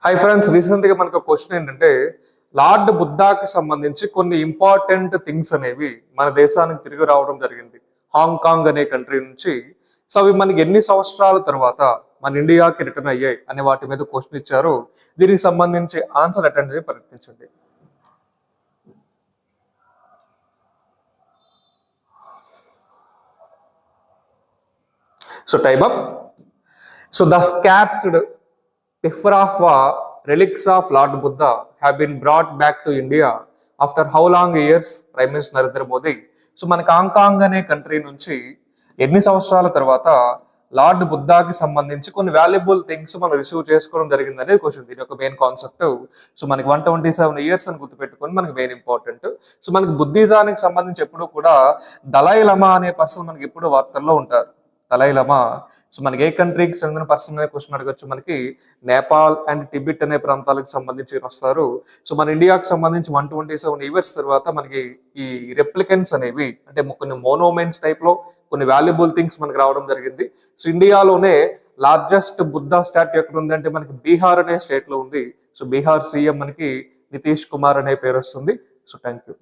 Hi friends, recent గా మనకు question ఏంటంటే లార్డ్ బుద్ధాకి సంబంధించి కొన్ని ఇంపార్టెంట్ థింగ్స్ అనేవి మన దేశానికి తిరిగి రావడం జరిగింది హాంకాంగ్ అనే కంట్రీ నుంచి. సో అవి మనకి ఎన్ని సంవత్సరాల తర్వాత మన ఇండియాకి రిటర్న్ అయ్యాయి అనే వాటి మీద క్వశ్చన్ ఇచ్చారు. దీనికి సంబంధించి ఆన్సర్ అటెండ్ చేసి ప్రయత్నించండి. So time up. So the scarred Tifrahwa relics of Lord Buddha have been brought back to India after how long years? Prime minister Narendra Modi. So మనకి హాంకాంగ్ అనే కంట్రీ నుంచి ఎన్ని సంవత్సరాల తర్వాత లార్డ్ బుద్ధాకి సంబంధించి కొన్ని వాల్యుబుల్ థింగ్స్ మనం రిసీవ్ చేసుకోవడం జరిగింది అనేది క్వశ్చన్. దీని యొక్క మెయిన్ కాన్సెప్ట్. సో మనకి 127 years అని గుర్తుపెట్టుకొని మనకి మెయిన్ ఇంపార్టెంట్. సో మనకి బుద్ధిజానికి సంబంధించి ఎప్పుడు కూడా దలై లమా అనే పర్సన్ మనకి ఎప్పుడు వార్తల్లో ఉంటారు. దలై లమా. సో మనకి ఏ కంట్రీకి చెందిన పర్సన్ అనే క్వశ్చన్ అడగచ్చు. మనకి నేపాల్ అండ్ టిబెట్ అనే ప్రాంతాలకు సంబంధించి వస్తారు. సో మన ఇండియాకి సంబంధించి 127 years తర్వాత మనకి ఈ రెప్లికెంట్స్ అనేవి అంటే కొన్ని మోనోమెంట్స్ టైప్ లో కొన్ని వాల్యుబుల్ థింగ్స్ మనకి రావడం జరిగింది. సో ఇండియాలోనే లార్జెస్ట్ బుద్ధా స్టాట్యూ ఎక్కడ ఉంది అంటే మనకి బీహార్ అనే స్టేట్ లో ఉంది. సో బీహార్ సీఎం మనకి నితీష్ కుమార్ అనే పేరు వస్తుంది. So thank you.